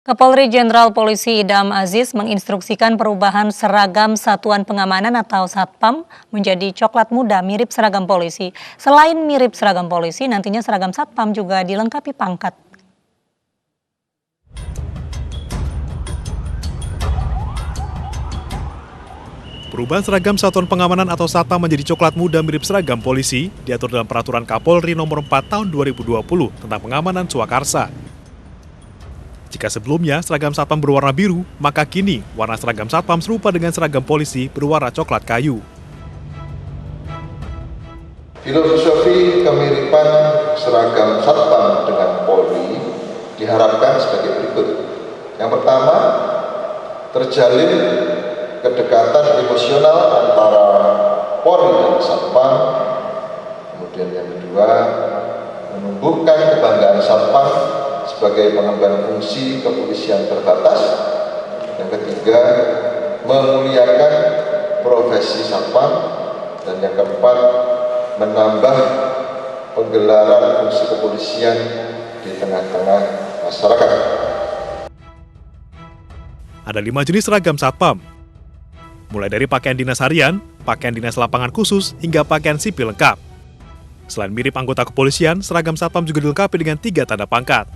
Kapolri Jenderal Polisi Idam Aziz menginstruksikan perubahan seragam Satuan Pengamanan atau Satpam menjadi coklat muda mirip seragam polisi. Selain mirip seragam polisi, nantinya seragam Satpam juga dilengkapi pangkat. Perubahan seragam Satuan Pengamanan atau Satpam menjadi coklat muda mirip seragam polisi diatur dalam Peraturan Kapolri Nomor 4 Tahun 2020 tentang pengamanan swakarsa. Jika sebelumnya seragam Satpam berwarna biru, maka kini warna seragam Satpam serupa dengan seragam polisi berwarna coklat kayu. Filosofi kemiripan seragam Satpam dengan Polri diharapkan sebagai berikut. Yang pertama, terjalin kedekatan emosional antara Polri dan Satpam. Kemudian yang kedua, menumbuhkan kebanggaan Satpam sebagai pengemban fungsi kepolisian terbatas. Yang ketiga, memuliakan profesi Satpam. Dan yang keempat, menambah penggelaran fungsi kepolisian di tengah-tengah masyarakat. Ada 5 jenis seragam Satpam, mulai dari pakaian dinas harian, pakaian dinas lapangan khusus, hingga pakaian sipil lengkap. Selain mirip anggota kepolisian, seragam Satpam juga dilengkapi dengan 3 tanda pangkat.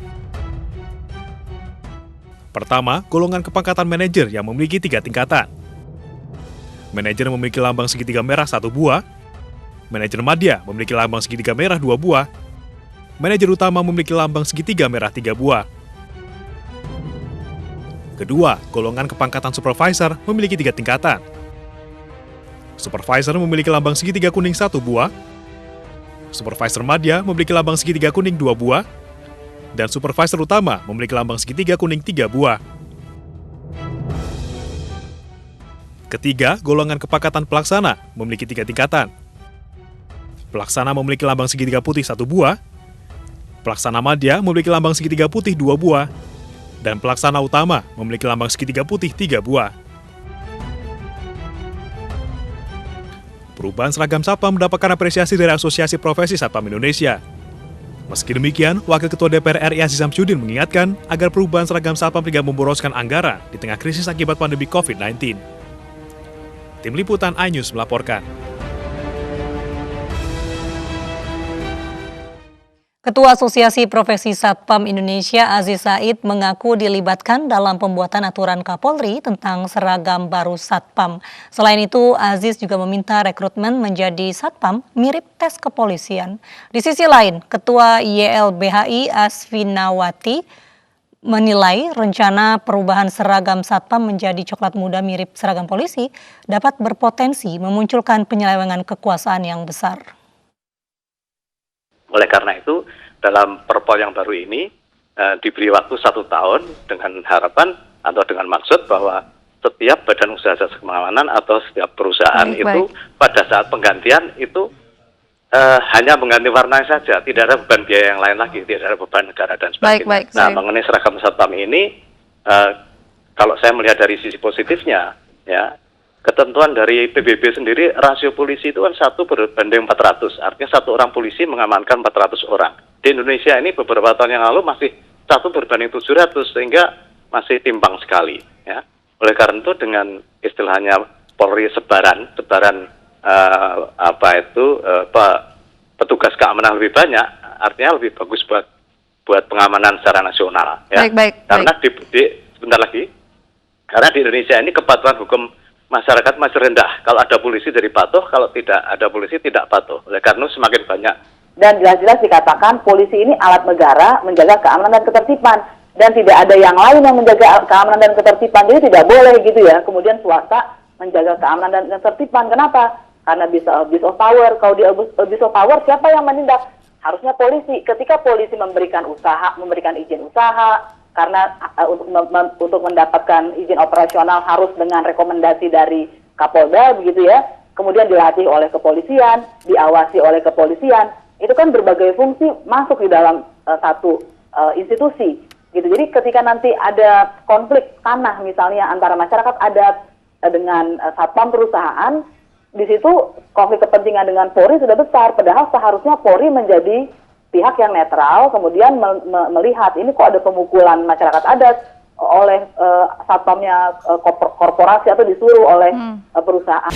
Pertama, golongan kepangkatan manajer yang memiliki 3 tingkatan. Manajer memiliki lambang segitiga merah 1 buah, manajer madya memiliki lambang segitiga merah 2 buah, manajer utama memiliki lambang segitiga merah 3 buah. Kedua, golongan kepangkatan supervisor memiliki 3 tingkatan. Supervisor memiliki lambang segitiga kuning 1 buah, supervisor madya memiliki lambang segitiga kuning 2 buah, dan supervisor utama memiliki lambang segitiga kuning 3 buah. Ketiga, golongan kepangkatan pelaksana memiliki 3 tingkatan. Pelaksana memiliki lambang segitiga putih 1 buah, pelaksana madya memiliki lambang segitiga putih 2 buah, dan pelaksana utama memiliki lambang segitiga putih 3 buah. Perubahan seragam Satpam mendapatkan apresiasi dari Asosiasi Profesi Satpam Indonesia. Meski demikian, Wakil Ketua DPR RI Aziz Syamsuddin mengingatkan agar perubahan seragam Satpam tidak memboroskan anggaran di tengah krisis akibat pandemi COVID-19. Tim Liputan iNews melaporkan. Ketua Asosiasi Profesi Satpam Indonesia Aziz Said mengaku dilibatkan dalam pembuatan aturan Kapolri tentang seragam baru Satpam. Selain itu, Aziz juga meminta rekrutmen menjadi Satpam mirip tes kepolisian. Di sisi lain, Ketua YLBHI Asfinawati menilai rencana perubahan seragam Satpam menjadi coklat muda mirip seragam polisi dapat berpotensi memunculkan penyelewengan kekuasaan yang besar. Oleh karena itu, dalam Perpol yang baru ini diberi waktu 1 tahun dengan harapan atau dengan maksud bahwa setiap badan usaha jasa keamanan atau setiap perusahaan pada saat penggantian itu hanya mengganti warna saja, tidak ada beban biaya yang lain lagi, tidak ada beban negara dan sebagainya. Nah, mengenai seragam Satpam ini, kalau saya melihat dari sisi positifnya, ya, ketentuan dari PBB sendiri, rasio polisi itu kan 1 berbanding 400, artinya 1 orang polisi mengamankan 400 orang. Di Indonesia ini beberapa tahun yang lalu masih 1 berbanding 700, sehingga masih timpang sekali. Ya. Oleh karena itu dengan istilahnya Polri sebaran petugas keamanan lebih banyak, artinya lebih bagus buat pengamanan secara nasional. Ya. Karena sebentar lagi, karena di Indonesia ini kepatuhan hukum masyarakat masih rendah. Kalau ada polisi jadi patuh, kalau tidak ada polisi tidak patuh. Oleh karena semakin banyak. Dan jelas-jelas dikatakan polisi ini alat negara menjaga keamanan dan ketertiban. Dan tidak ada yang lain yang menjaga keamanan dan ketertiban. Jadi tidak boleh gitu ya. Kemudian swasta menjaga keamanan dan ketertiban. Kenapa? Karena bisa abuse of power. Kalau di abuse of power, siapa yang menindak? Harusnya polisi. Ketika polisi memberikan izin usaha, karena untuk mendapatkan izin operasional harus dengan rekomendasi dari Kapolda, begitu ya. Kemudian dilatih oleh kepolisian, diawasi oleh kepolisian. Itu kan berbagai fungsi masuk di dalam satu institusi. Gitu. Jadi ketika nanti ada konflik tanah misalnya antara masyarakat adat dengan Satpam perusahaan, di situ konflik kepentingan dengan Polri sudah besar. Padahal seharusnya Polri menjadi pihak yang netral, kemudian melihat ini kok ada pemukulan masyarakat adat, oleh satpamnya korporasi atau disuruh oleh perusahaan.